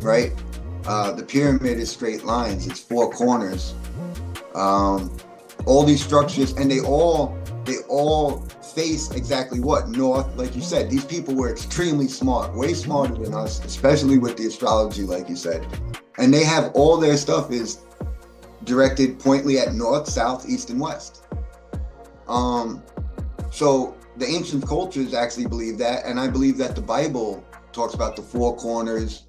right? The pyramid is straight lines. It's four corners. All these structures, and they all face exactly what? North. Like you said, these people were extremely smart, way smarter than us, especially with the astrology, like you said. And they have all their stuff is directed pointedly at north, south, east, and west. So the ancient cultures actually believe that, and I believe that the Bible talks about the four corners.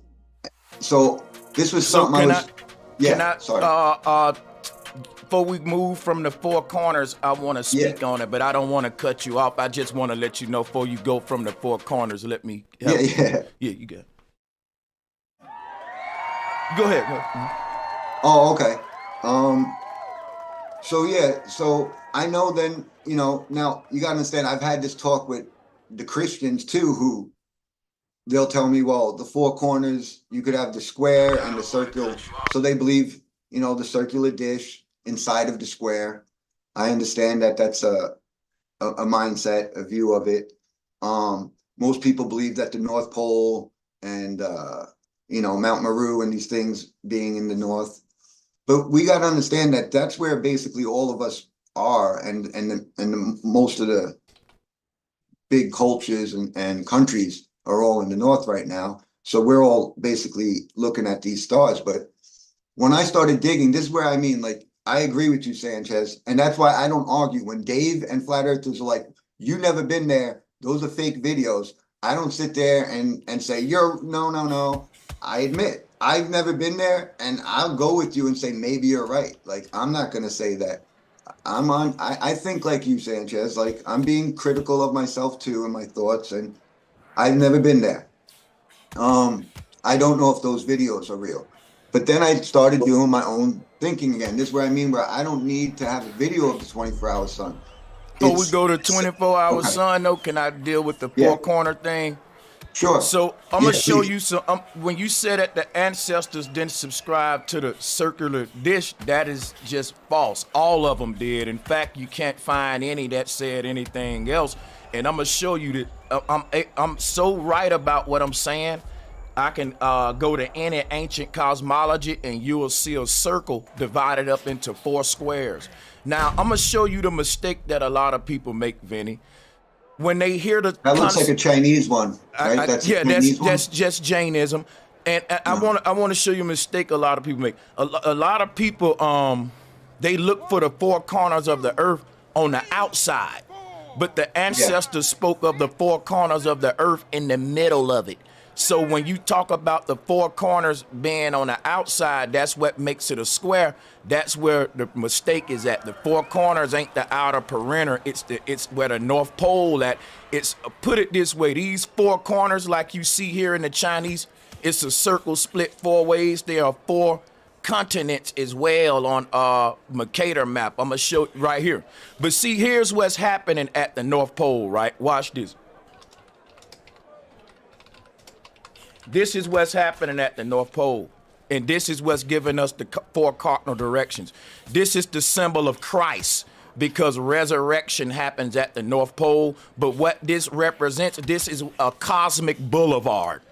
So this was something sorry. Before we move from the four corners, I want to speak on it, but I don't want to cut you off. I just want to let you know before you go from the four corners. Let me help you. Yeah, you got it. Go ahead. Oh, okay. So I know then, now you gotta understand, I've had this talk with the Christians too, who they'll tell me, well, the four corners, you could have the square and the circle. So they believe, the circular dish inside of the square. I understand that that's a mindset, a view of it. Most people believe that the North Pole and, Mount Meru and these things being in the north. But we got to understand that that's where basically all of us are, and most of the big cultures and countries are all in the north right now. So we're all basically looking at these stars. But when I started digging, this is where I agree with you, Sanchez, and that's why I don't argue. When Dave and Flat Earthers are like, "You never been there; those are fake videos," I don't sit there and say, no. I admit I've never been there, and I'll go with you and say maybe you're right. Like, I'm not gonna say that. I think like you, Sanchez. Like, I'm being critical of myself too and my thoughts, and I've never been there. I don't know if those videos are real. But then I started doing my own thinking again. This is where I don't need to have a video of the 24-hour sun. Before we go to 24-hour sun, though, can I deal with the four corner thing? Sure. So I'm gonna show you some. When you said that the ancestors didn't subscribe to the circular dish, that is just false. All of them did. In fact, you can't find any that said anything else. And I'm gonna show you that I'm so right about what I'm saying. I can go to any ancient cosmology and you will see a circle divided up into four squares. Now, I'm gonna show you the mistake that a lot of people make, Vinny. When they hear that looks like a Chinese one, right? That's just Jainism, and I want to show you a mistake a lot of people make. A lot of people they look for the four corners of the earth on the outside, but the ancestors spoke of the four corners of the earth in the middle of it. So when you talk about the four corners being on the outside, that's what makes it a square. That's where the mistake is at. The four corners ain't the outer perimeter. It's where the North Pole at. It's put it this way. These four corners, like you see here in the Chinese, it's a circle split four ways. There are four continents as well on Mercator map. I'm gonna show it right here. But see, here's what's happening at the North Pole, right? Watch this. This is what's happening at the North Pole. And this is what's giving us the four cardinal directions. This is the symbol of Christ, because resurrection happens at the North Pole. But what this represents, this is a cosmic boulevard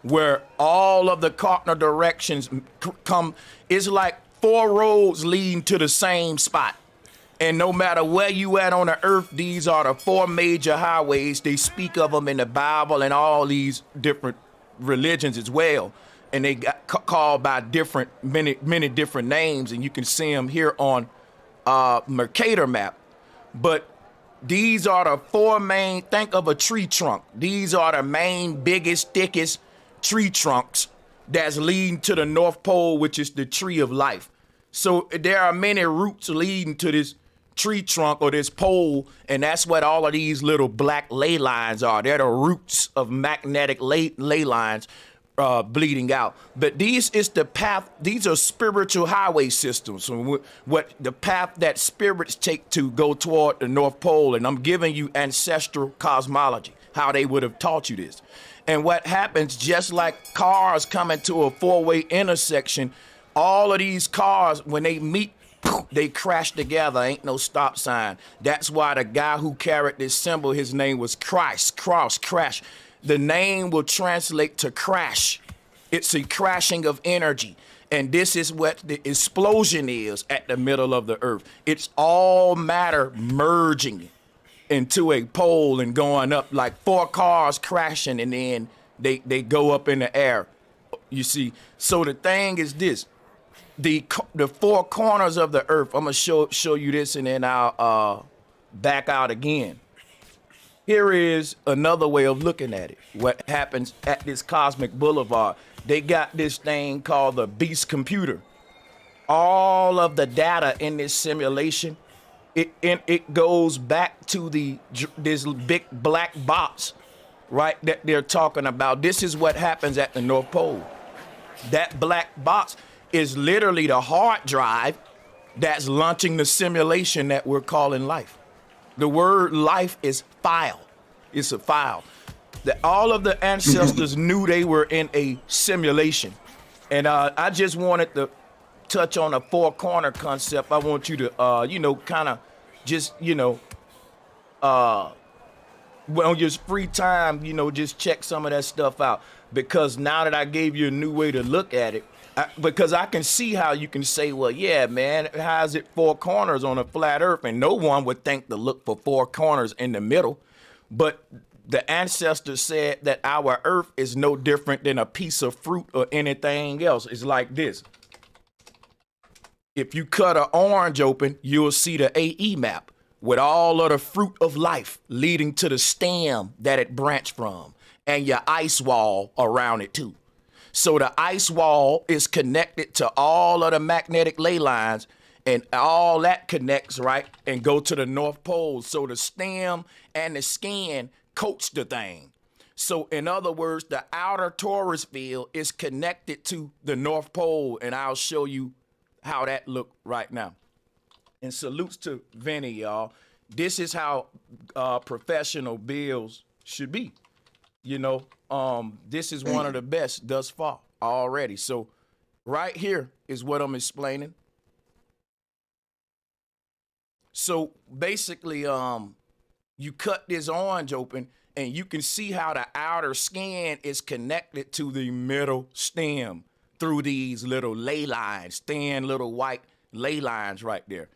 where all of the cardinal directions come. It's like four roads leading to the same spot. And no matter where you at on the earth, these are the four major highways. They speak of them in the Bible and all these different religions as well, and they got called by many different names, and you can see them here on Mercator map. But these are the four main, think of a tree trunk. These are the main, biggest, thickest tree trunks that's leading to the North Pole, which is the tree of life. So there are many routes leading to this tree trunk or this pole, and that's what all of these little black ley lines are. They're the roots of magnetic ley lines bleeding out. But these is the path. These are spiritual highway systems. So what the path that spirits take to go toward the North Pole. And I'm giving you ancestral cosmology, how they would have taught you this. And what happens, just like cars coming to a four-way intersection, all of these cars, when they meet, they crash together. Ain't no stop sign. That's why the guy who carried this symbol, his name was Christ. Cross, crash. The name will translate to crash. It's a crashing of energy. And this is what the explosion is at the middle of the earth. It's all matter merging into a pole and going up, like 4 cars crashing, and then they go up in the air. You see, so the thing is this: the 4 corners of the earth. I'm gonna show you this, and then I'll back out again. Here is another way of looking at it. What happens at this cosmic boulevard? They got this thing called the beast computer. All of the data in this simulation, it goes back to this big black box, right, that they're talking about. This is what happens at the North Pole. That black box is literally the hard drive that's launching the simulation that we're calling life. The word life is file. It's a file. All of the ancestors knew they were in a simulation. And I just wanted to touch on a 4-corner concept. I want you to, kind of just, on your free time, just check some of that stuff out. Because now that I gave you a new way to look at it, because I can see how you can say, well, yeah, man, how is it 4 corners on a flat earth? And no one would think to look for 4 corners in the middle. But the ancestors said that our earth is no different than a piece of fruit or anything else. It's like this. If you cut an orange open, you'll see the AE map with all of the fruit of life leading to the stem that it branched from, and your ice wall around it too. So the ice wall is connected to all of the magnetic ley lines, and all that connects, right, and go to the North Pole. So the stem and the skin coats the thing. So in other words, the outer torus field is connected to the North Pole, and I'll show you how that look right now. And salutes to Vinny, y'all. This is how professional bills should be. This is one of the best thus far already. So right here is what I'm explaining. So basically, you cut this orange open and you can see how the outer skin is connected to the middle stem through these little ley lines, thin little white ley lines right there.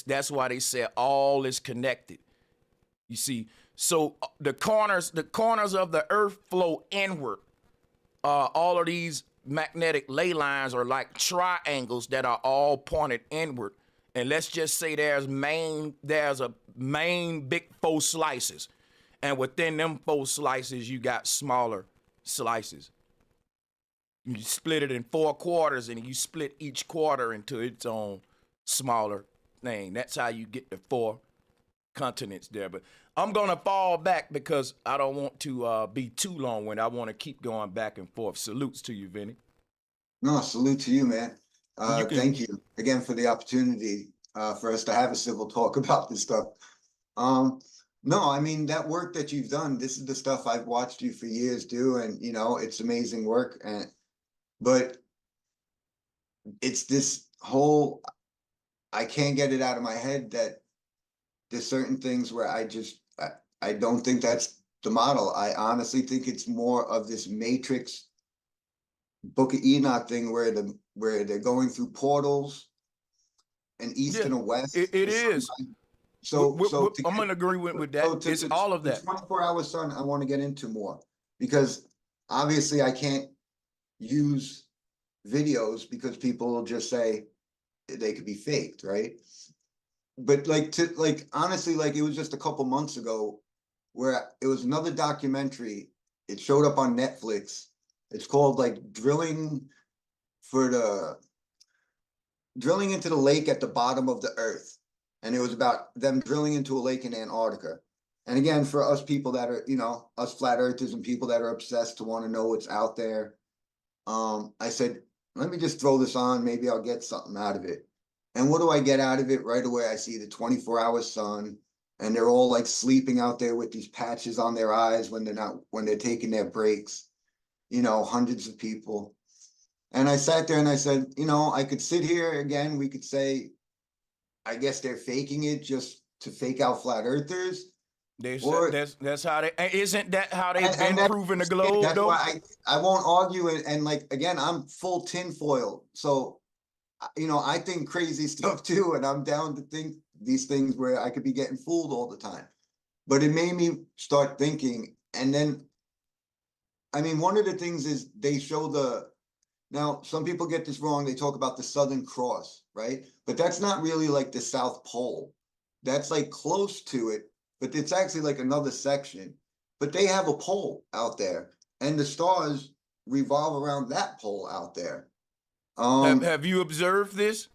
That's why they said all is connected. You see, so the corners of the earth flow inward. All of these magnetic ley lines are like triangles that are all pointed inward. And let's just say there's a main big 4 slices. And within them 4 slices, you got smaller slices. You split it in 4 quarters, and you split each quarter into its own smaller thing. That's how you get the 4 continents there. But I'm going to fall back because I don't want to be too long when I want to keep going back and forth. Salutes to you, Vinny. No, salute to you, man. Thank you again for the opportunity for us to have a civil talk about this stuff. No, I mean, that work that you've done, this is the stuff I've watched you for years do, and it's amazing work. But it's this whole, I can't get it out of my head that there's certain things where I don't think that's the model. I honestly think it's more of this Matrix Book of Enoch thing where they're going through portals and east and a west. It is. So I'm gonna agree with that. It's all of that. 24-hour sun, I want to get into more because obviously I can't use videos because people will just say they could be faked, right? But honestly, it was just a couple months ago where it was another documentary. It showed up on Netflix. It's called drilling into the lake at the bottom of the earth. And it was about them drilling into a lake in Antarctica. And again, for us people that are, us flat earthers and people that are obsessed to want to know what's out there, I said, let me just throw this on. Maybe I'll get something out of it. And what do I get out of it? Right away, I see the 24-hour sun, and they're all sleeping out there with these patches on their eyes when they're taking their breaks, hundreds of people. And I sat there and I said, I could sit here again. We could say, I guess they're faking it just to fake out flat earthers. Or That's how they, isn't that how they've and been proving the globe that's though? why I won't argue it. And like again, I'm full tinfoil, so you know I think crazy stuff too, and I'm down to think these things where I could be getting fooled all the time. But it made me start thinking, and then I mean, one of the things is they show the now some people get this wrong. They talk about the Southern Cross, right? But that's not really like the South Pole. That's like close to it, but it's actually like another section. But they have a pole out there, and the stars revolve around that pole out there. Have you observed this?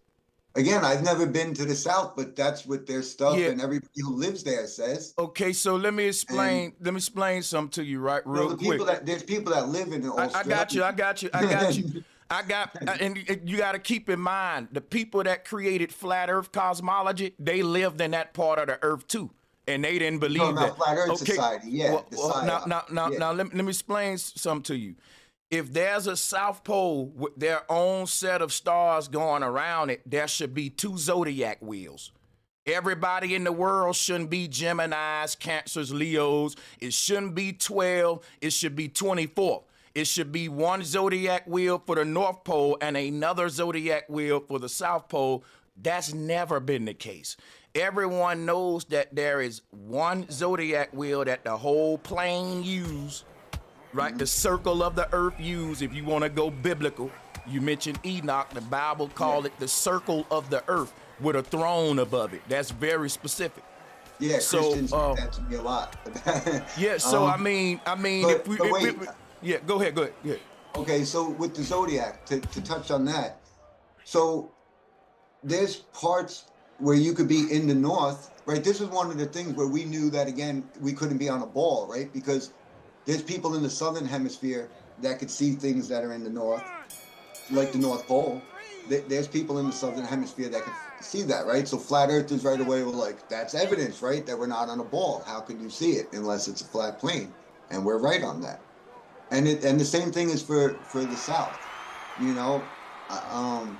Again, I've never been to the South, but that's what their stuff Yeah. and everybody who lives there says. Okay, so let me And explain. Let me explain something to you, right, you know, real quick. there's people that live in I got Australia. you. I got you. I got you. I got, and you got to keep in mind the people that created flat Earth cosmology. They lived in that part of the Earth too, and they didn't Talking believe about that. Flat Earth Okay, Society, yeah, the PSYOP. Yeah. now let me explain something to you. If there's a South Pole with their own set of stars going around it, there should be two zodiac wheels. Everybody in the world shouldn't be Geminis, Cancers, Leos. It shouldn't be 12. It should be 24. It should be one zodiac wheel for the North Pole and another zodiac wheel for the South Pole. That's never been the case. Everyone knows that there is one zodiac wheel that the whole plane use, right? The circle of the earth use, if you want to go biblical. You mentioned Enoch. The Bible called it the circle of the earth with a throne above it. That's very specific. Yeah, So, Christians do that to me a lot. yeah. So I mean, but wait. Yeah. Go ahead. Go ahead. Yeah. Okay, so with the zodiac, to touch on that, so there's parts where you could be in the north, right? This is one of the things where we knew that again we couldn't be on a ball, right? Because there's people in the southern hemisphere that could see things that are in the north, like the North Pole. There's people in the southern hemisphere that can see that, right? So flat earthers right away were like, that's evidence, right? That we're not on a ball. How could you see it unless it's a flat plane? And we're right on that. And the same thing is for the South. You know, I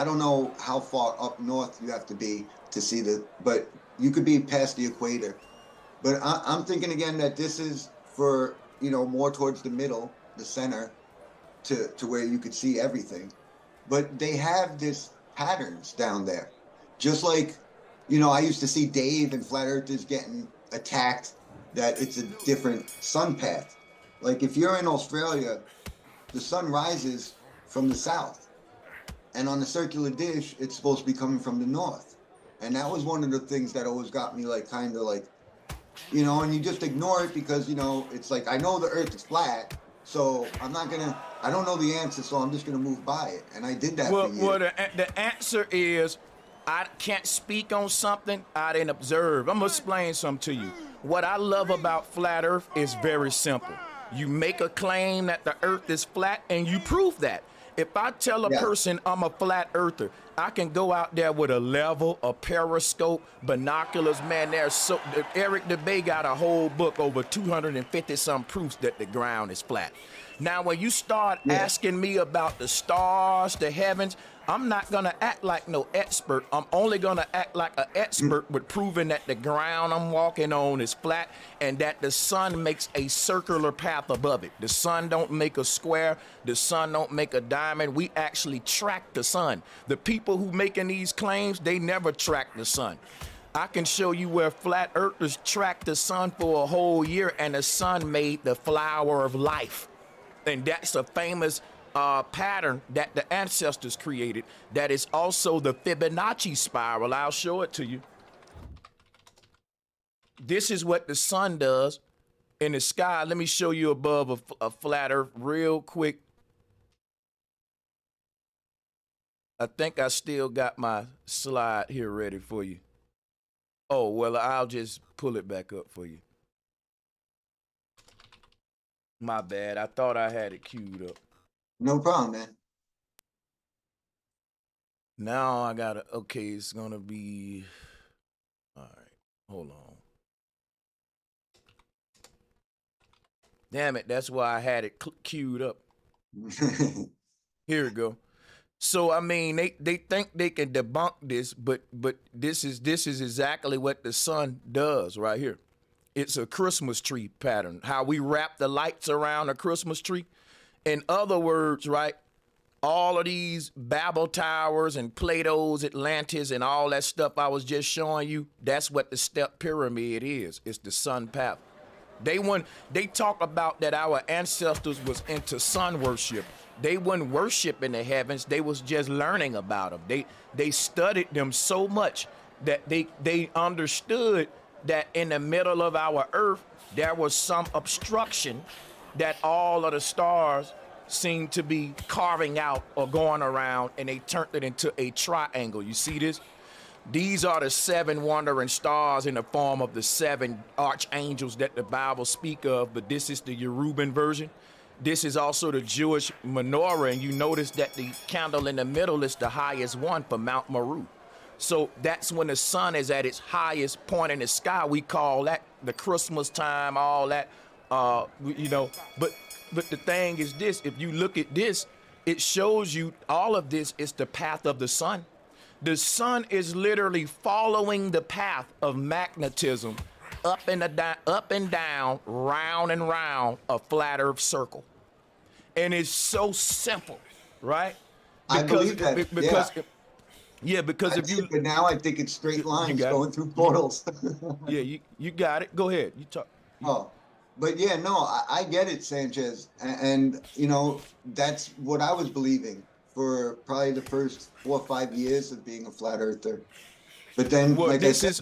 don't know how far up north you have to be to see but you could be past the equator. But I'm thinking again that this is for, you know, more towards the middle, the center, to where you could see everything. But they have this patterns down there. Just like, you know, I used to see Dave and flat earthers getting attacked, that it's a different sun path. Like if you're in Australia, the sun rises from the south. And on the circular dish, it's supposed to be coming from the north. And that was one of the things that always got me like kind of like, you know, and you just ignore it because, you know, it's like, I know the earth is flat, so I don't know the answer, so I'm just gonna move by it. And I did that for years. Well, the answer is, I can't speak on something I didn't observe. I'm gonna explain something to you. What I love about flat earth is very simple. You make a claim that the earth is flat and you prove that. If I tell a person I'm a flat earther, I can go out there with a level, a periscope, binoculars. Man, Eric DeBay got a whole book, over 250 some proofs that the ground is flat. Now, when you start asking me about the stars, the heavens, I'm not gonna act like no expert. I'm only gonna act like an expert with proving that the ground I'm walking on is flat and that the sun makes a circular path above it. The sun don't make a square. The sun don't make a diamond. We actually track the sun. The people who making these claims, they never track the sun. I can show you where flat earthers track the sun for a whole year and the sun made the flower of life. And that's a famous pattern that the ancestors created. That is also the Fibonacci spiral. I'll show it to you. This is what the sun does in the sky. Let me show you above a flat earth real quick. I think I still got my slide here ready for you. Oh, well, I'll just pull it back up for you. My bad. I thought I had it queued up. No problem, man. Now I gotta, okay, it's gonna be, all right, hold on. Damn it, that's why I had it queued up. Here we go. So I mean, they think they can debunk this, but this is exactly what the sun does right here. It's a Christmas tree pattern. How we wrap the lights around a Christmas tree. In other words, right? All of these Babel towers and Plato's Atlantis and all that stuff I was just showing you, that's what the step pyramid is. It's the sun path. They talk about that our ancestors was into sun worship. They weren't worshiping the heavens. They was just learning about them. They studied them so much that they understood that in the middle of our earth, there was some obstruction that all of the stars seem to be carving out or going around, and they turned it into a triangle. You see this? These are the 7 wandering stars in the form of the 7 archangels that the Bible speak of, but this is the Yoruban version. This is also the Jewish menorah, and you notice that the candle in the middle is the highest one for Mount Meru. So that's when the sun is at its highest point in the sky. We call that the Christmas time, all that, But the thing is this, if you look at this, it shows you all of this is the path of the sun. The sun is literally following the path of magnetism up and down, round and round a flat earth circle. And it's so simple, right? I believe that. Because if you, but now I think it's straight lines got it. going through portals. Yeah, you got it. Go ahead. You talk. Oh, but yeah, no, I get it, Sanchez. And, that's what I was believing for probably the first 4 or 5 years of being a flat earther. But then, Well, like I said,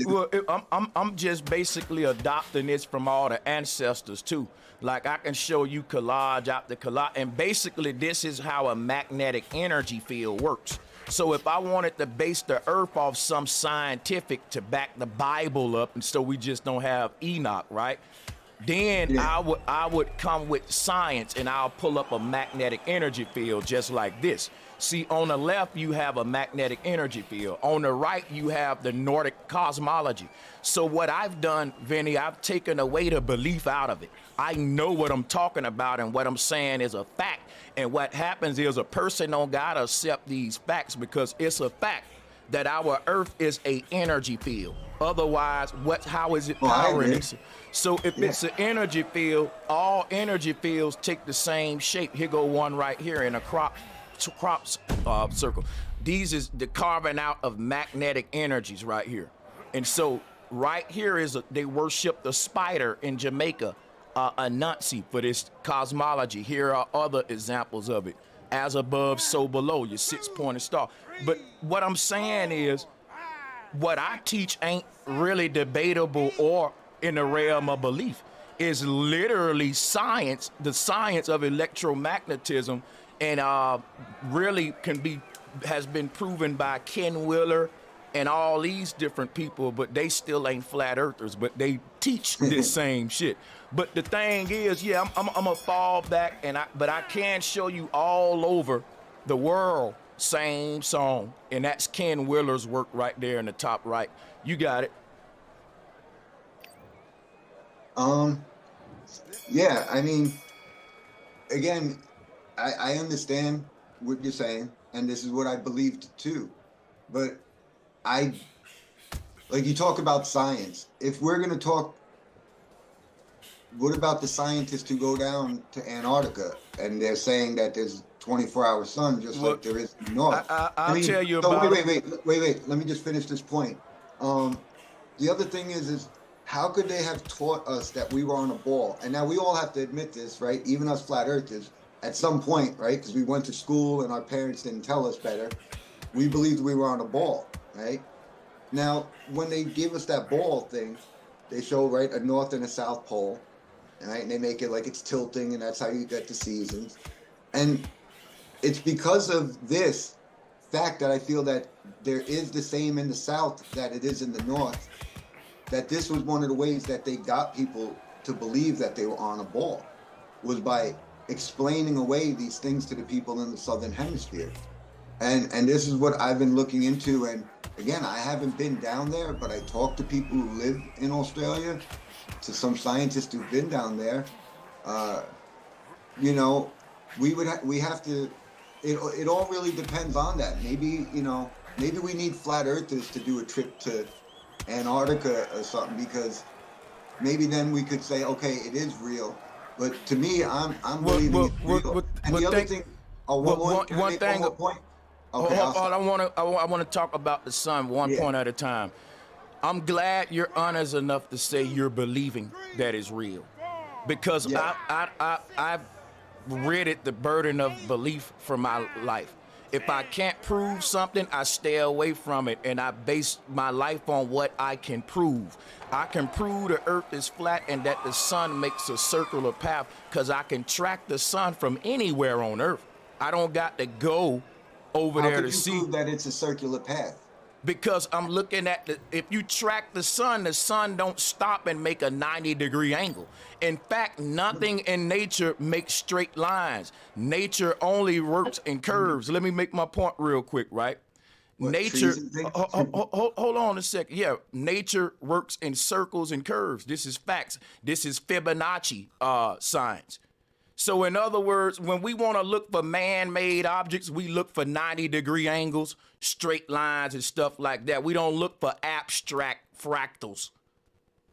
I'm just basically adopting this from all the ancestors too. Like I can show you collage after collage, and basically this is how a magnetic energy field works. So if I wanted to base the earth off some scientific to back the Bible up, and so we just don't have Enoch, right? Then Yeah. I would come with science, and I'll pull up a magnetic energy field just like this. See, on the left, you have a magnetic energy field. On the right, you have the Nordic cosmology. So what I've done, Vinny, I've taken away the belief out of it. I know what I'm talking about, and what I'm saying is a fact. And what happens is a person don't gotta accept these facts because it's a fact that our earth is a energy field. Otherwise, how is it powering it? So if it's an energy field, all energy fields take the same shape. Here go one right here in a crop circle. These is the carving out of magnetic energies right here. And so right here they worship the spider in Jamaica, Anansi, for this cosmology. Here are other examples of it. As above, so below, your 6-pointed star. But what I'm saying is, what I teach ain't really debatable or in the realm of belief. It's literally science, the science of electromagnetism, and really has been proven by Ken Wheeler and all these different people, but they still ain't flat earthers, but they teach this same shit. But the thing is, I'm gonna fall back, but I can show you all over the world, same song, and that's Ken Wheeler's work right there in the top right. You got it. Yeah, I mean, again, I understand what you're saying, and this is what I believed too. But like you talk about science. If we're going to talk, what about the scientists who go down to Antarctica and they're saying that there's 24-hour sun just like there is in the north? I'll tell you about Wait. Let me just finish this point. The other thing is how could they have taught us that we were on a ball? And now we all have to admit this, right? Even us flat earthers, at some point, right? Because we went to school and our parents didn't tell us better. We believed we were on a ball, right? Now, when they give us that ball thing, they show, right, a north and a south pole, right? And they make it like it's tilting, and that's how you get the seasons. And it's because of this fact that I feel that there is the same in the south that it is in the north, that this was one of the ways that they got people to believe that they were on a ball, was by explaining away these things to the people in the southern hemisphere. And this is what I've been looking into. And again, I haven't been down there, but I talked to people who live in Australia, to some scientists who've been down there. We have to it all really depends on that. Maybe, you know, maybe we need flat earthers to do a trip to Antarctica or something, because maybe then we could say, okay, it is real. But to me, I'm believing it's real. And the other think thing, oh, one more, can I one make one thing. more point? Okay, I'll I stop. want to talk about the sun one Yeah, point at a time. I'm glad you're honest enough to say you're believing that it's real, because yeah. I've read it, the burden of belief for my life. If I can't prove something, I stay away from it, and I base my life on what I can prove. I can prove the earth is flat and that the sun makes a circular path, because I can track the sun from anywhere on earth. I don't got to go over How there could to you see, prove that it's a circular path? because I'm looking at if you track the sun don't stop and make a 90-degree angle. In fact, nothing in nature makes straight lines. Nature only works in curves. Let me make my point real quick, right? What, Nature, trees and things? hold on a second. Yeah, nature works in circles and curves. This is facts. This is Fibonacci science. So in other words, when we want to look for man-made objects, we look for 90-degree angles, straight lines, and stuff like that. We don't look for abstract fractals,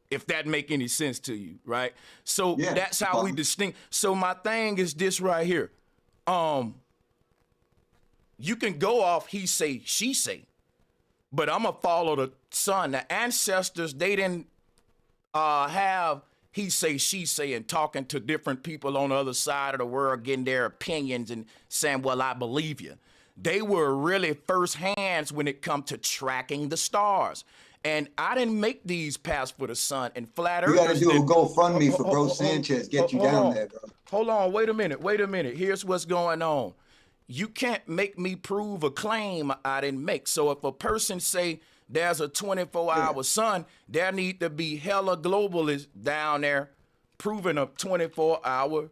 if that make any sense to you, right? So Yeah. that's how we distinct. So my thing is this right here. You can go off he say, she say, but I'm gonna follow the sun. The ancestors, they didn't have he say, she say, and talking to different people on the other side of the world, getting their opinions and saying, well, I believe you. They were really first hands when it come to tracking the stars. And I didn't make these paths for the sun, and flat You got to earthers do a did. GoFundMe for Bro Sanchez. Get you down there, bro. Hold on, wait a minute. Here's what's going on. You can't make me prove a claim I didn't make. So if a person say there's a 24-hour sun, there need to be hella globalists down there proving a 24-hour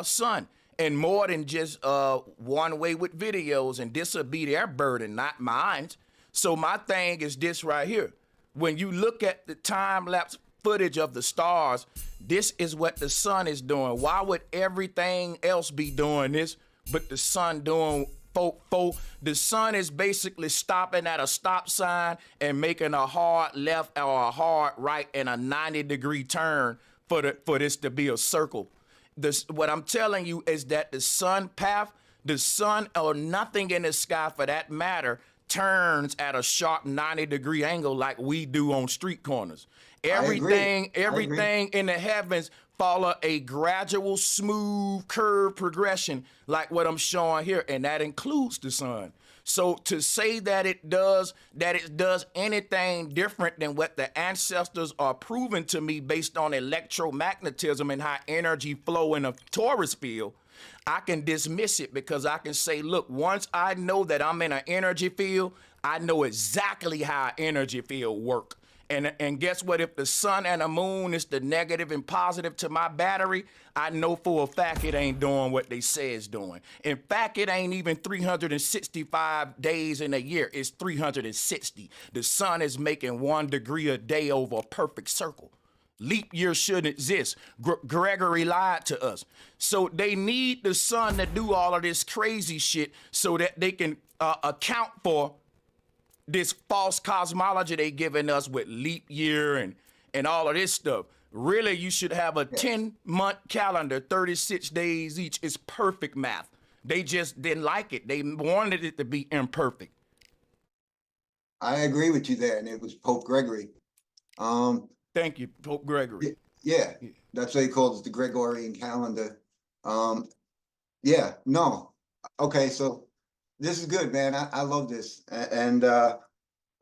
sun. And more than just one way with videos, and this will be their burden, not mine. So my thing is this right here. When you look at the time-lapse footage of the stars, this is what the sun is doing. Why would everything else be doing this, but the sun doing the sun is basically stopping at a stop sign and making a hard left or a hard right and a 90-degree turn for this to be a circle. What I'm telling you is that the sun path, the sun or nothing in the sky for that matter, turns at a sharp 90-degree angle like we do on street corners. Everything in the heavens follow a gradual, smooth curve progression like what I'm showing here, and that includes the sun. So to say that it does anything different than what the ancestors are proving to me based on electromagnetism and how energy flow in a torus field, I can dismiss it, because I can say, look, once I know that I'm in an energy field, I know exactly how energy field work. And guess what? If the sun and the moon is the negative and positive to my battery, I know for a fact it ain't doing what they say it's doing. In fact, it ain't even 365 days in a year. It's 360. The sun is making 1 degree a day over a perfect circle. Leap year shouldn't exist. Gregory lied to us. So they need the sun to do all of this crazy shit so that they can account for this false cosmology they giving us with leap year and all of this stuff. Really, you should have a 10-month calendar, 36 days each. It's perfect math. They just didn't like it. They wanted it to be imperfect. I agree with you there, and it was Pope Gregory. Thank you, Pope Gregory. Yeah, that's what he calls the Gregorian calendar. Yeah, no. Okay, so this is good, man. I love this. And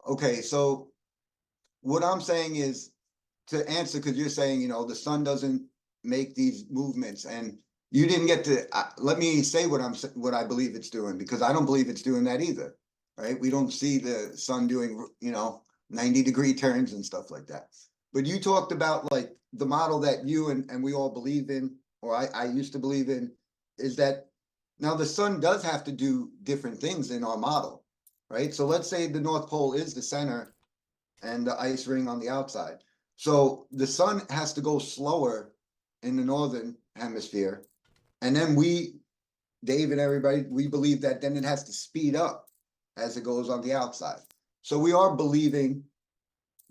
okay, so what I'm saying is, to answer, because you're saying, you know, the sun doesn't make these movements, and you didn't get to let me say what I believe it's doing, because I don't believe it's doing that either, right? We don't see the sun doing, you know, 90-degree turns and stuff like that. But you talked about like the model that you and we all believe in, or I used to believe in, is that now the sun does have to do different things in our model, right? So let's say the North Pole is the center and the ice ring on the outside. So the sun has to go slower in the northern hemisphere, and then we Dave and everybody, we believe that then it has to speed up as it goes on the outside. So we are believing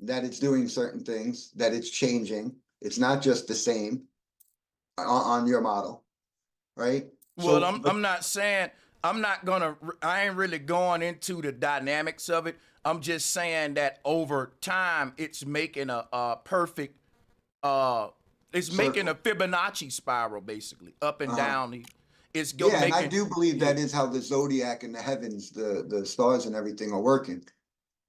that it's doing certain things, that it's changing. It's not just the same on your model, right? Well, So, but I'm not saying I ain't really going into the dynamics of it. I'm just saying that over time it's making a perfect it's making a circle. Fibonacci spiral basically up and Uh-huh. down. It's go Yeah, and I making do believe yeah. that is how the zodiac and the heavens, the stars and everything are working.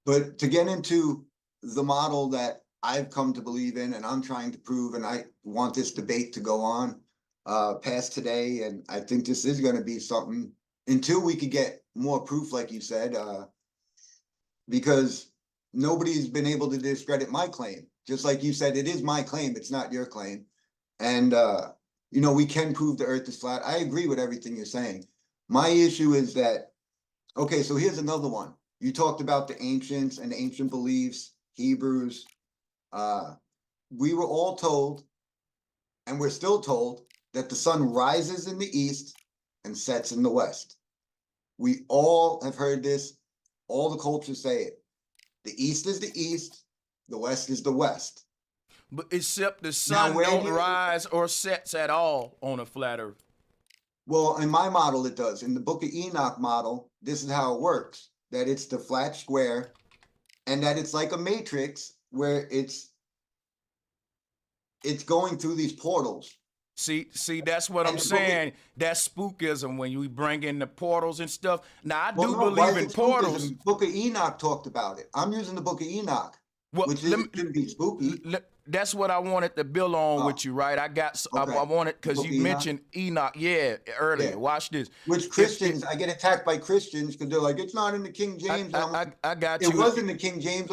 But to get into the model that I've come to believe in and I'm trying to prove, and I want this debate to go on past today, and I think this is going to be something until we could get more proof, like you said, because nobody's been able to discredit my claim. Just like you said, it is my claim, it's not your claim. And we can prove the earth is flat. I agree with everything you're saying. My issue is that, okay, so here's another one. You talked about the ancients and ancient beliefs, Hebrews. Uh, we were all told, and we're still told, that the sun rises in the east and sets in the west. We all have heard this. All the cultures say it. The east is the east, the west is the west. But except the Now, sun where don't do you, rise or sets at all on a flat earth. well, in my model, it does. In the Book of Enoch model, this is how it works, that it's the flat square and that it's like a matrix where it's going through these portals. See, that's what I'm And the book, saying. That's spookism when you bring in the portals and stuff. Now I well, do no, why believe is in it portals. spookism? Book of Enoch talked about it. I'm using the Book of Enoch, Well, which is shouldn't be spooky. that's what I wanted to build on Oh, with you, right? I okay. wanted The because Book you of Enoch, mentioned Enoch, yeah, yeah. earlier. Watch this. Which If it, Christians, I get attacked by Christians because they're like, it's not in the King James, and I'm like, I got it you. was in the King James.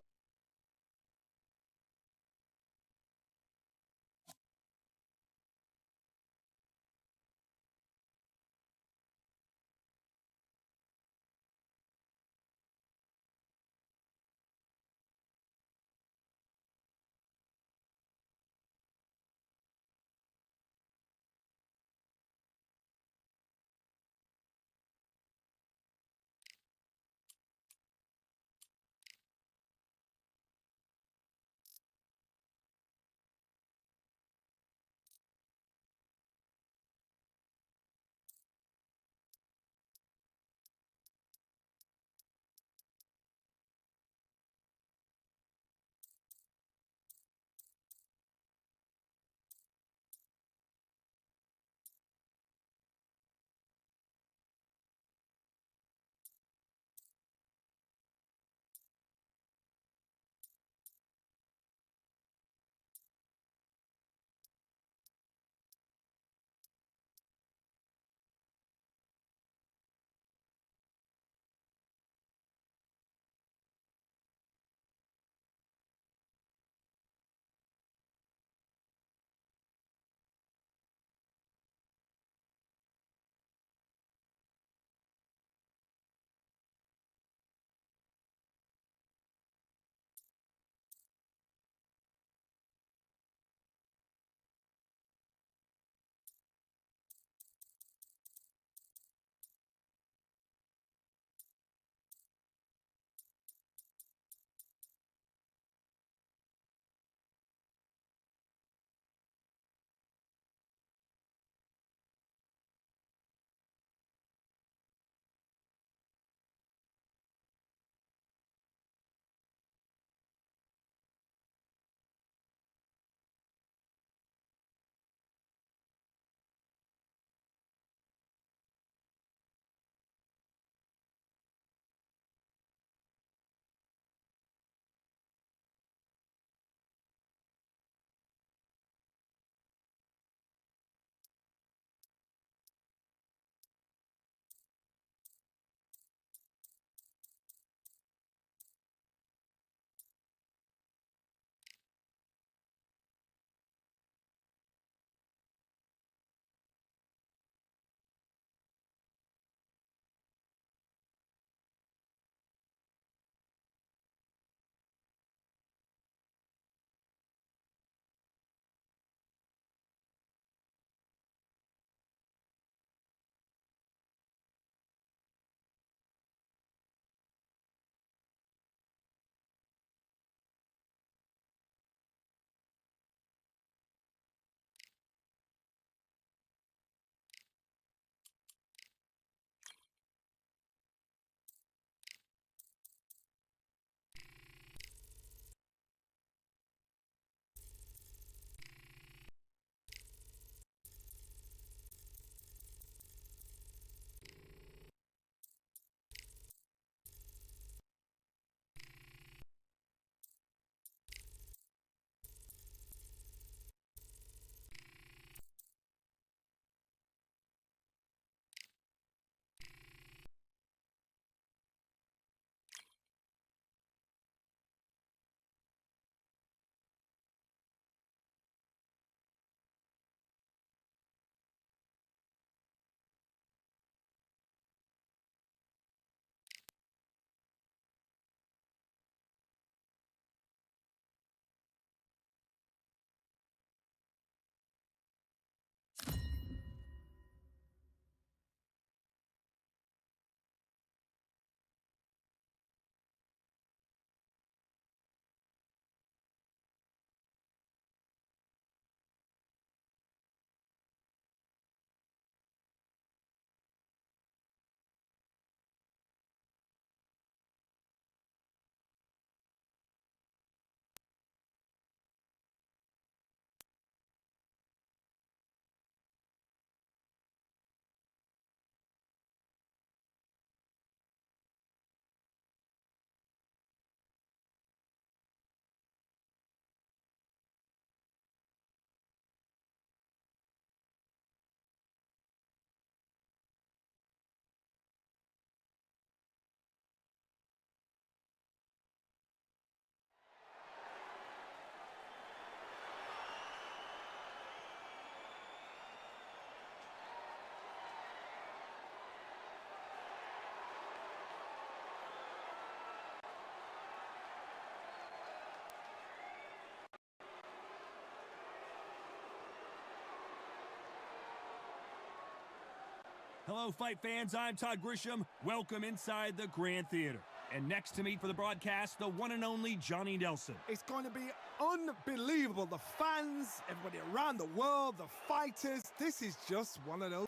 Hello, fight fans. I'm Todd Grisham. Welcome inside the Grand Theater. And next to me for the broadcast, the one and only Johnny Nelson. It's going to be unbelievable. The fans, everybody around the world, the fighters. This is just one of those.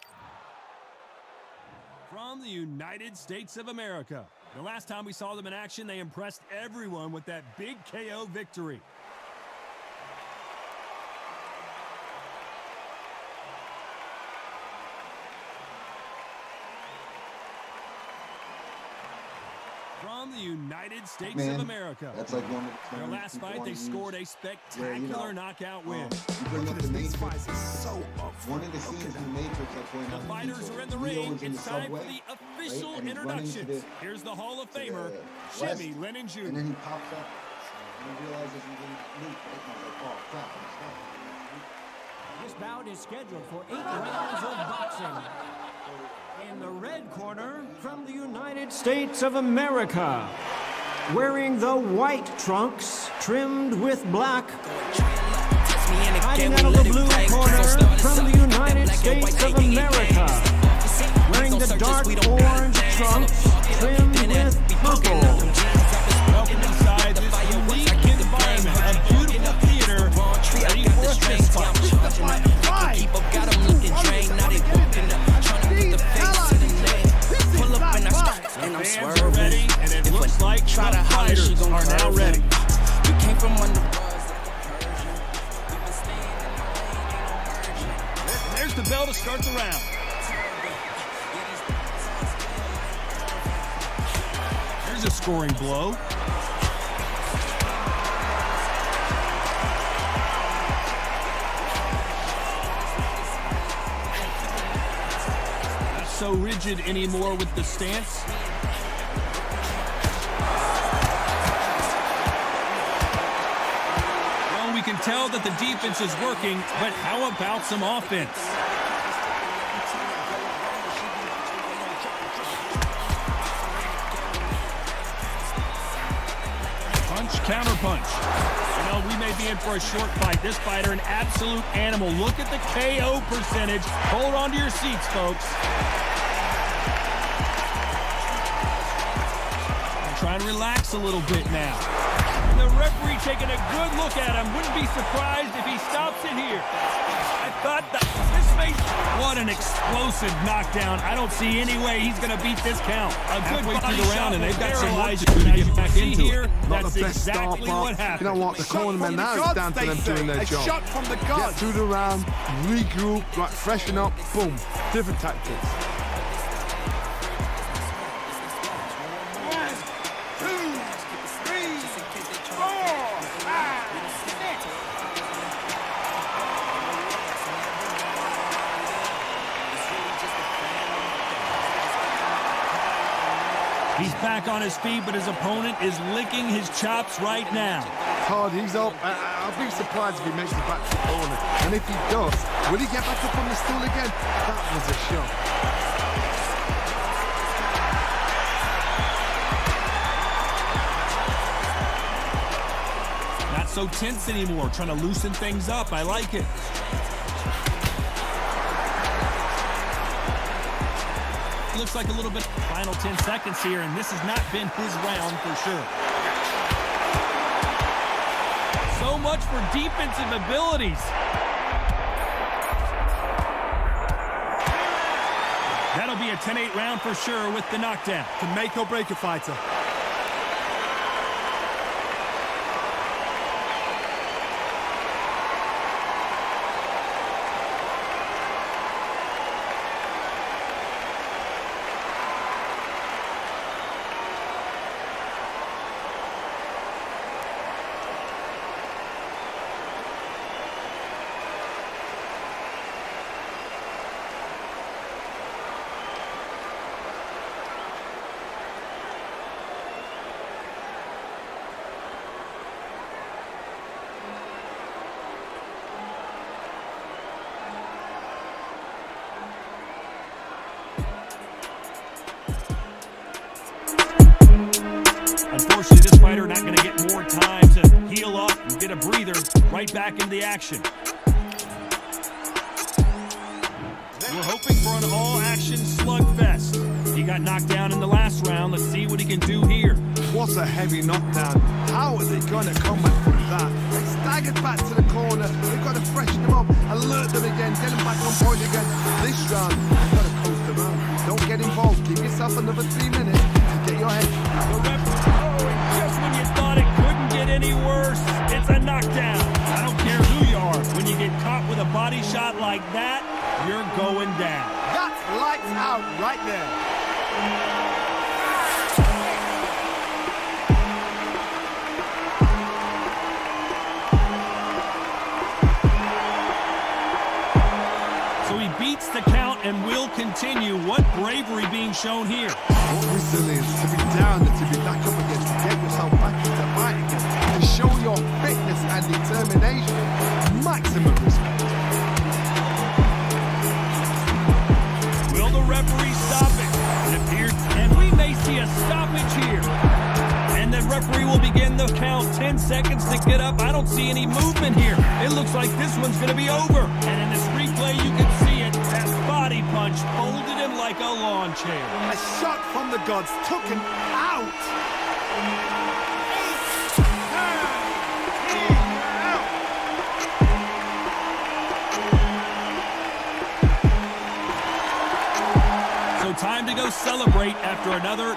From the United States of America. The last time we saw them in action, they impressed everyone with that big KO victory. From the United States of America. That's like one of the their last fight, they scored a spectacular knockout win. You bring up the These Matrix. fights are so up. One of the scenes in the Matrix I point The out. fighters are in the ring. It's time for the official introductions. Here's the Hall of Famer, Jimmy Lennon Jr. And then he pops up and he realizes he's in loop. Right? And he's like, oh crap, I'm stuck. This bout is scheduled for 8 rounds of boxing. In the red corner, from the United States of America, wearing the white trunks trimmed with black. Hiding out of the blue corner, from the United States of America, wearing the dark orange trunks trimmed with purple. Welcome inside this unique environment, a beautiful theater, ready for a fist fight. The fans are ready, and it looks like the fighters are now ready. There's the bell to start the round. There's a scoring blow. Not so rigid anymore with the stance. Well, we can tell that the defense is working, but how about some offense? Counter punch. You know, we may be in for a short fight. This fighter, an absolute animal. Look at the KO percentage. Hold on to your seats, folks. Try and relax a little bit now. And the referee taking a good look at him. Wouldn't be surprised if he stops it here. I thought that this may... What an explosive knockdown. I don't see any way he's going to beat this count. A good body through the round, and they've got some work to do to get back into here. Not That's the best exactly start, what happened. you know what, the cornermen now it's down to them doing their job. Shot from the Get guard. through the round, regroup, like freshen up, boom, different tactics. He's back on his feet, but his opponent is licking his chops right now. Hard, he's up. I'll be surprised if he makes it back to the corner. And if he does, will he get back up on the stool again? That was a shot. Not so tense anymore, trying to loosen things up. I like it. Looks like a little bit final 10 seconds here, and this has not been his round for sure. So much for defensive abilities. That'll be a 10-8 round for sure with the knockdown. Can make or break a fighter. Unfortunately, this fighter not going to get more time to heal up and get a breather right back into the action. We're hoping for an all-action slugfest. He got knocked down in the last round. Let's see what he can do here. What a heavy knockdown. How are they going to come back from that? They staggered back to the corner. They've got to freshen them up, alert them again, get them back on point again. This round, they've got to coast them out. Don't get involved. Give yourself another 3 minutes to get your head. The ref, and just when you thought it couldn't get any worse, it's a knockdown. I don't care who you are. When you get caught with a body shot like that, you're going down. That's lights out right there. So he beats the count and will continue. What bravery being shown here. What resilience to be down and to be back up again, to get yourself back into the fight again, to show your fitness and determination. Maximum respect. Will the referee stop it? It appears, and we may see a stoppage here. And the referee will begin the count. 10 seconds to get up. I don't see any movement here. It looks like this one's going to be over. And in this replay, you can see it. That body punch folded him like a lawn chair. A shot from the gods took him out. So time to go celebrate after another.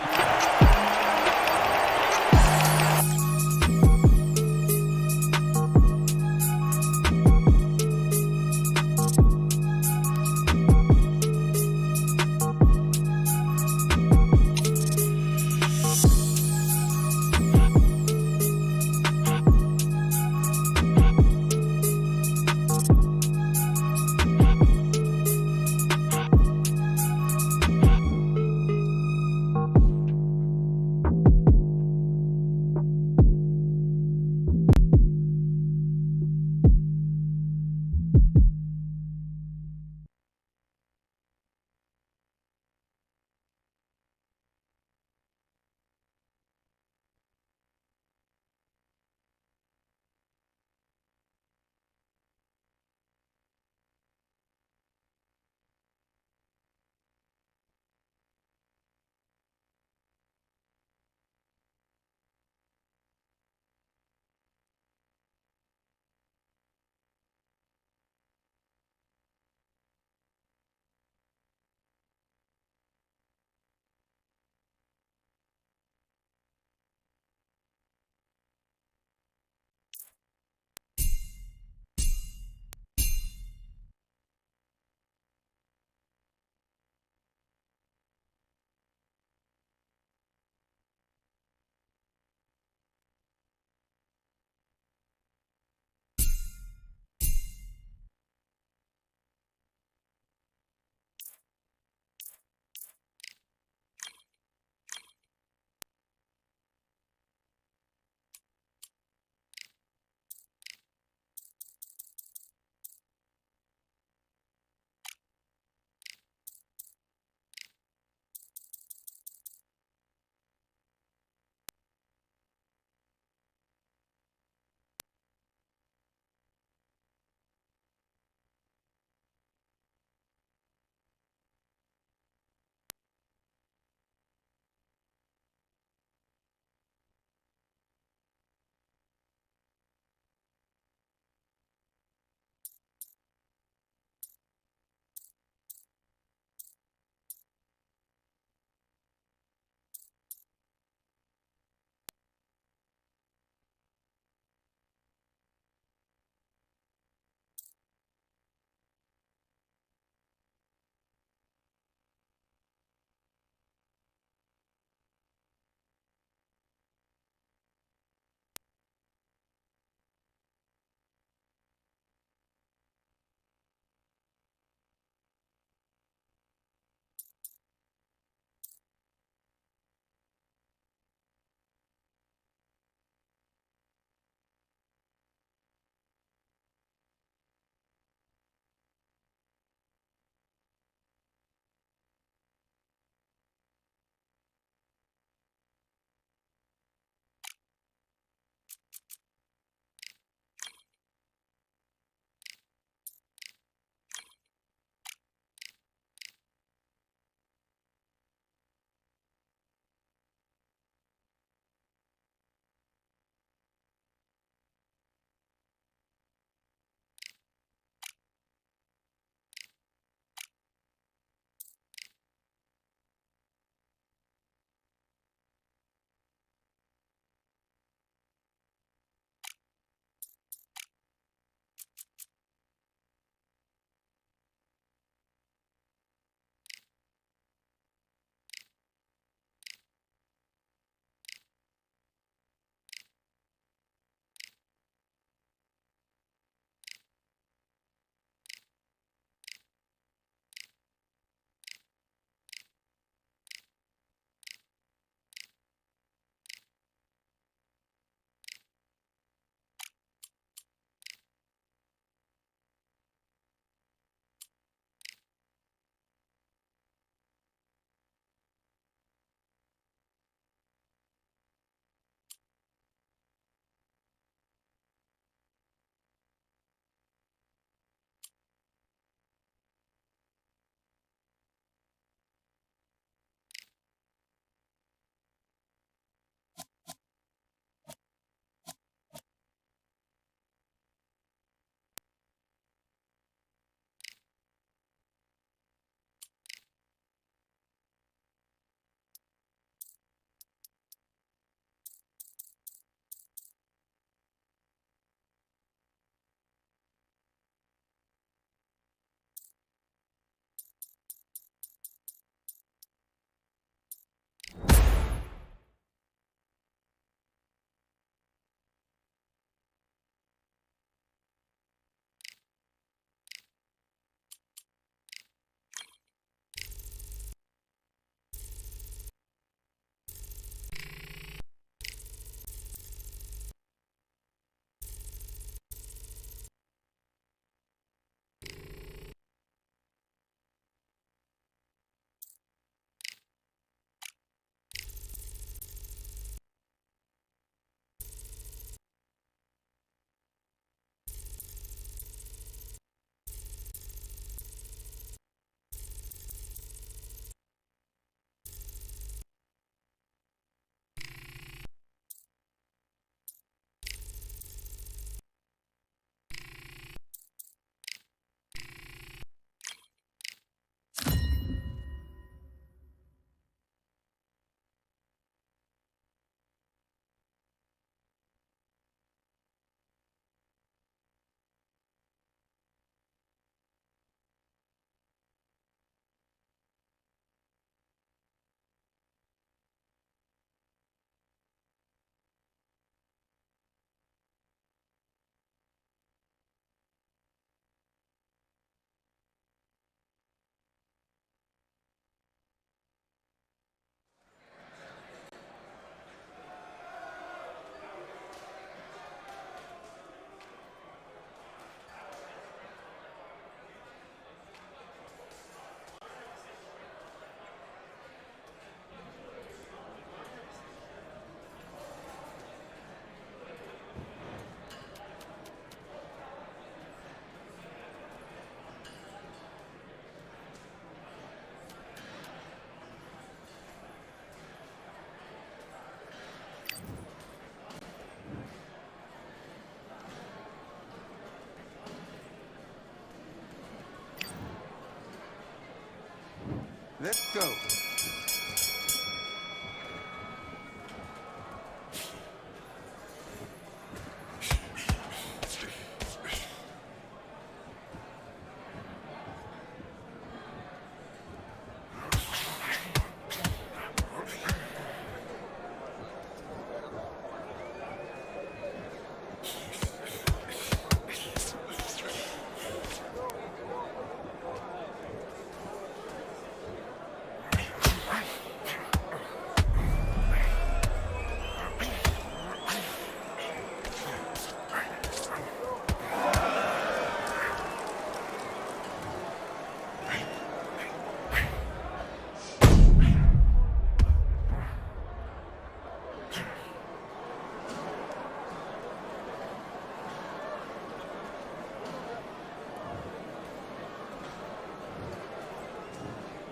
Let's go.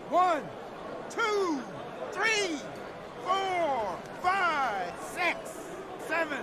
One, two, three, 4, 5, 6, 7.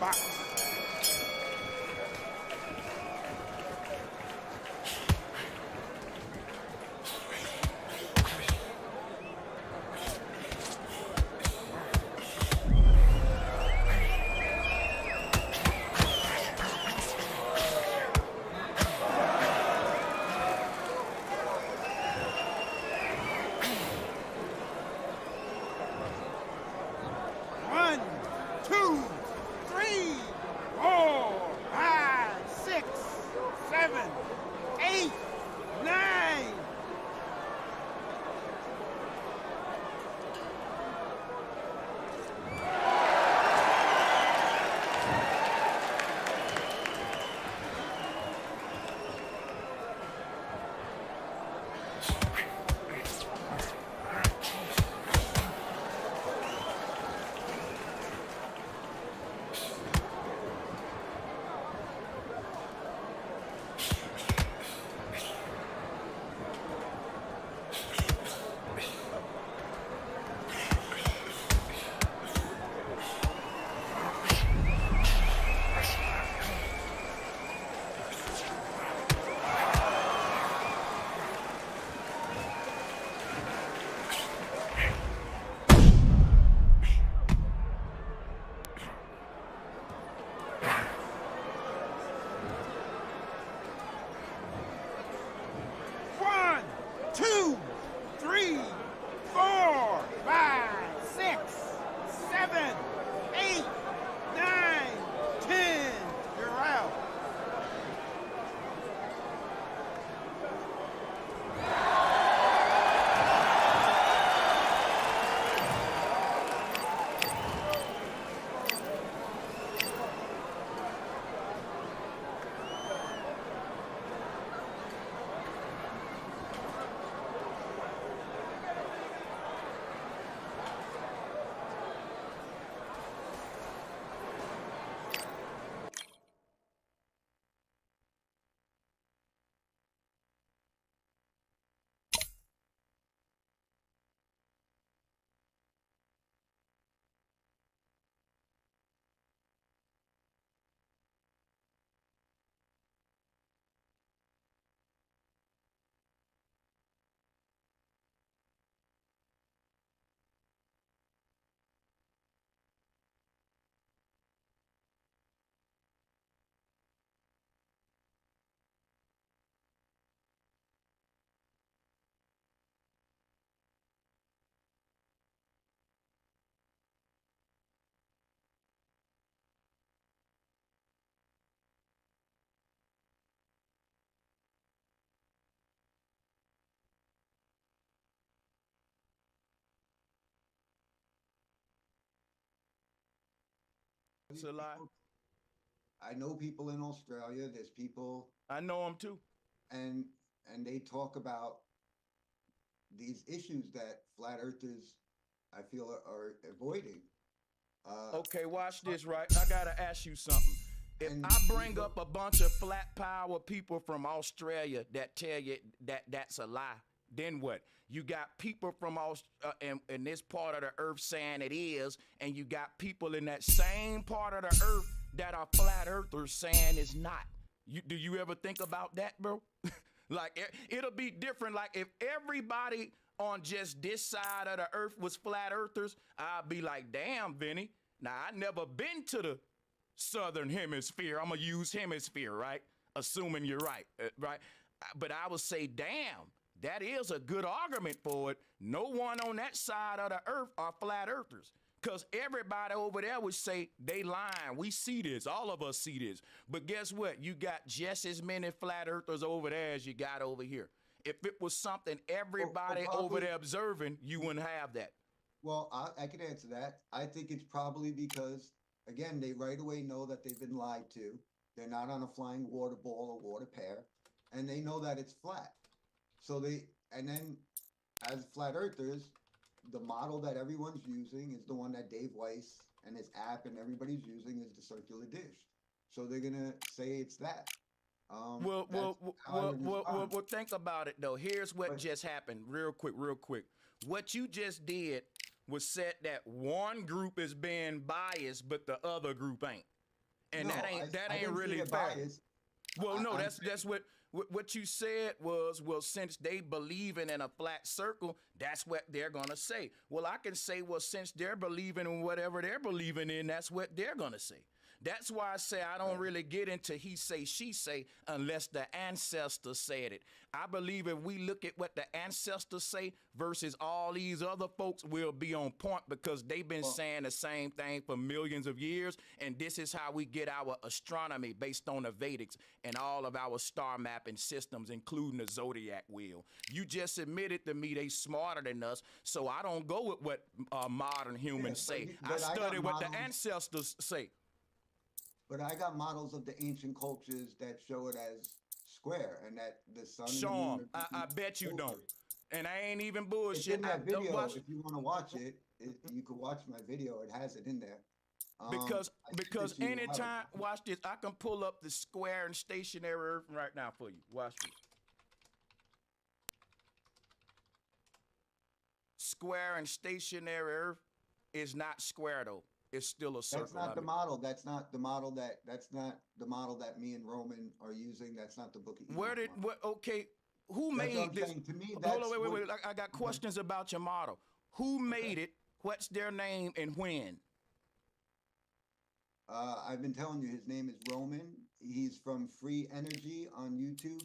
box. One, two, three, 4, 5, 6, 7, 8, 9. One, two, three, 4, 5, 6, 7, 8, 9, 10. You're out. It's a lie. I know people in Australia. There's people, I know them too. and they talk about these issues that flat earthers, I feel, are avoiding. Okay, watch this, right? I gotta ask you something. If And I bring up a bunch of flat power people from Australia that tell you that that's a lie, then what? You got people from in this part of the earth saying it is, and you got people in that same part of the earth that are flat earthers saying it's not. Do you ever think about that, bro? Like it'll be different. Like if everybody on just this side of the earth was flat earthers, I'd be like, damn, Vinny. Now I never been to the southern hemisphere. I'm gonna use hemisphere, right? Assuming you're right, right? But I would say, damn, that is a good argument for it. No one on that side of the earth are flat earthers. Because everybody over there would say they lying. We see this. All of us see this. But guess what? You got just as many flat earthers over there as you got over here. If it was something everybody over there observing, you wouldn't have that. Well, I can answer that. I think it's probably because, again, they right away know that they've been lied to. They're not on a flying water ball or water pair, and they know that it's flat. So and then as flat earthers, the model that everyone's using is the one that Dave Weiss and his app and everybody's using is the circular dish. So they're gonna say it's that. Well, think about it though. Here's what just happened, real quick. What you just did was said that one group is being biased, but the other group ain't. And No, that I ain't didn't really say they're fair. biased. Well, no, I'm that's what you said was, well, since they believing in a flat circle, that's what they're gonna say. Well, I can say, well, since they're believing in whatever they're believing in, that's what they're gonna say. That's why I say I don't really get into he say, she say, unless the ancestors said it. I believe if we look at what the ancestors say versus all these other folks, we'll be on point because they've been saying the same thing for millions of years. And this is how we get our astronomy based on the Vedics and all of our star mapping systems, including the zodiac wheel. You just admitted to me they smarter than us, so I don't go with what modern humans say. but I I got study what the models. ancestors say. But I got models of the ancient cultures that show it as square, and that the sun and the Show moon 'em. are I bet you over. don't. And I ain't even It's bullshit. in that video. Watch, If you want to watch it, you could watch my video. It has it in there. because I sent it because to you. anytime, watch this, I can pull up the square and stationary Earth right now for you. Watch this. Square and stationary Earth is not square though. It's still a circle. That's not the model. That's not the model that. That's not the model that me and Roman are using. That's not the book of Enoch Where did model. what? Okay, who That's what made I'm this? saying. To me, Hold that's on, wait. what- I got questions about your model. Who made it? What's their name and when? I've been telling you, his name is Roman. He's from Free Energy on YouTube.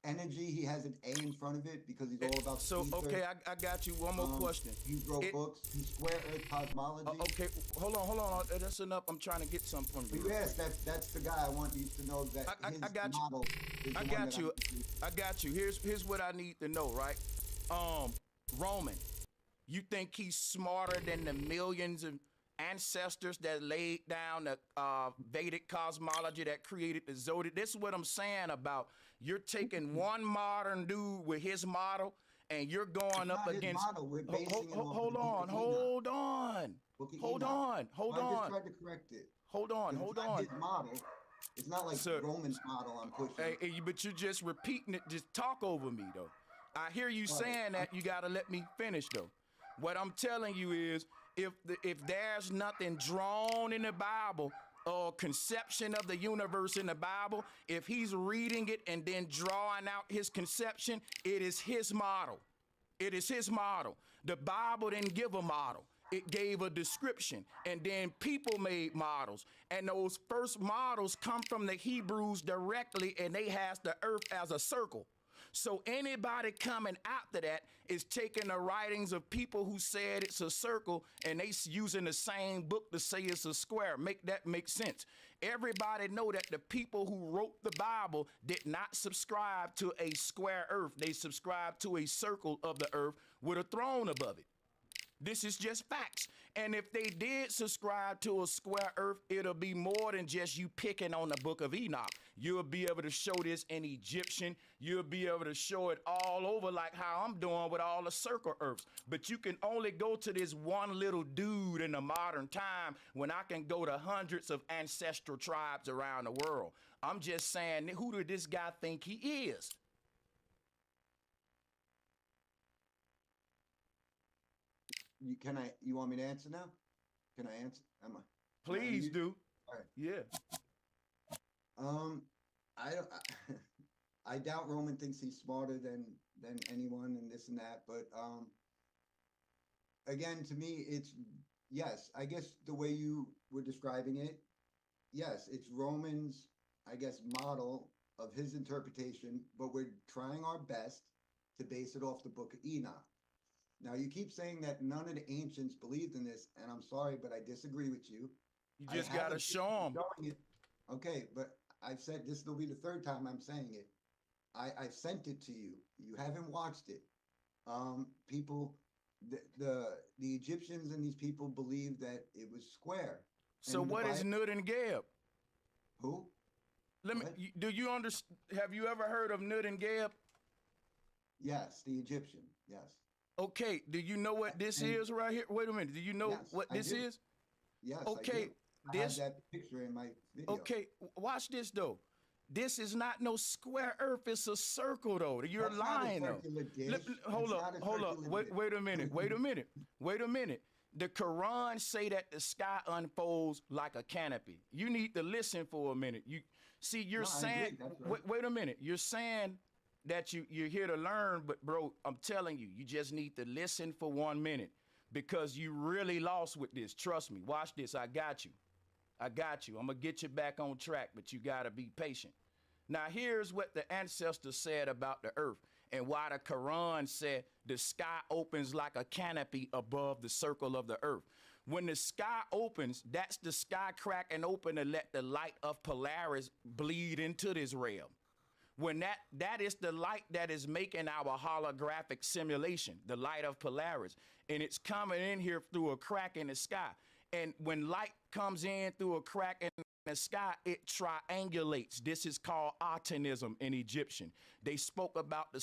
Energy, he has an A in front of it because he's all about. So ether. okay, I got you. One more question. He wrote books. He Square Earth Cosmology. Okay, hold on. That's enough. I'm trying to get something from you. Yes, that's the guy. I want you to know that I his got you. model is the I one got that you. I'm- I got you. Here's what I need to know, right? Roman, you think he's smarter than the millions of ancestors that laid down the Vedic cosmology that created the zodiac? This is what I'm saying about you're taking one modern dude with his model and you're going up not his against. model. We're basing it off Hold the Book on, of hold on, Book of hold Enoch. on, hold I just on, tried to correct it. hold on, It's hold not on. his model. It's not like Sir. Roman's model I'm pushing. Hey, but you're just repeating it. Just talk over me, though. I hear you saying that. You got to let me finish, though. What I'm telling you is, if there's nothing drawn in the Bible or conception of the universe in the Bible, if he's reading it and then drawing out his conception, it is his model. It is his model. The Bible didn't give a model. It gave a description, and then people made models, and those first models come from the Hebrews directly, and they has the earth as a circle. So anybody coming after that is taking the writings of people who said it's a circle, and they using the same book to say it's a square. Make that make sense. Everybody know that the people who wrote the Bible did not subscribe to a square earth. They subscribed to a circle of the earth with a throne above it. This is just facts. And if they did subscribe to a square earth, it'll be more than just you picking on the book of Enoch. You'll be able to show this in Egyptian. You'll be able to show it all over like how I'm doing with all the circle earths. But you can only go to this one little dude in the modern time when I can go to hundreds of ancestral tribes around the world. I'm just saying, who did this guy think he is? You want me to answer now? Can I answer? Please do. All right. Yeah. I don't. I doubt Roman thinks he's smarter than anyone and this and that. But again, to me, it's yes. I guess the way you were describing it, yes, it's Roman's, I guess, model of his interpretation. But we're trying our best to base it off the Book of Enoch. Now, you keep saying that none of the ancients believed in this, and I'm sorry, but I disagree with you. You just got to show them. Okay, but I've said this will be the third time I'm saying it. I've sent it to you. You haven't watched it. People, the Egyptians and these people believed that it was square. So what is Nud and Geb? Who? Do you understand? Have you ever heard of Nud and Geb? Yes, the Egyptian. Yes. Okay, do you know what this is right here? Wait a minute. Do you know what this is? Yes. Okay, I have that picture in my video. Okay, watch this though. This is not no square earth. It's a circle though. You're That's lying not a though. circular dish. Hold up. Wait a minute. The Quran say that the sky unfolds like a canopy. You need to listen for a minute. You see, you're No, I saying, agree. That's right. wait a minute. You're saying that you're here to learn, but bro, I'm telling you, you just need to listen for 1 minute because you really lost with this. Trust me. Watch this. I got you. I got you. I'm gonna get you back on track, but you gotta be patient. Now, here's what the ancestors said about the earth and why the Quran said the sky opens like a canopy above the circle of the earth. When the sky opens, that's the sky cracking open to let the light of Polaris bleed into this realm. When that is the light that is making our holographic simulation, the light of Polaris, and it's coming in here through a crack in the sky. And when light comes in through a crack in the sky, it triangulates. This is called Atenism in Egyptian. They spoke about the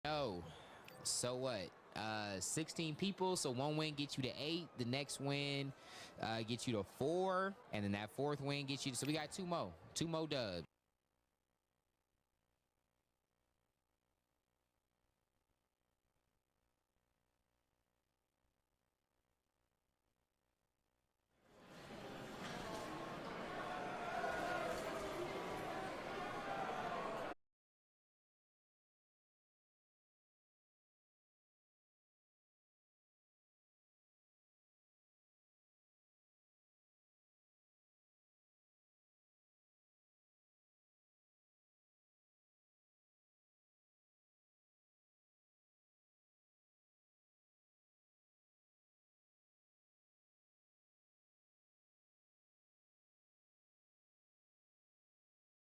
Oh, so what? 16 people, so one win gets you to 8. The next win gets you to 4, and then that 4th win gets you to, so we got 2 more dubs.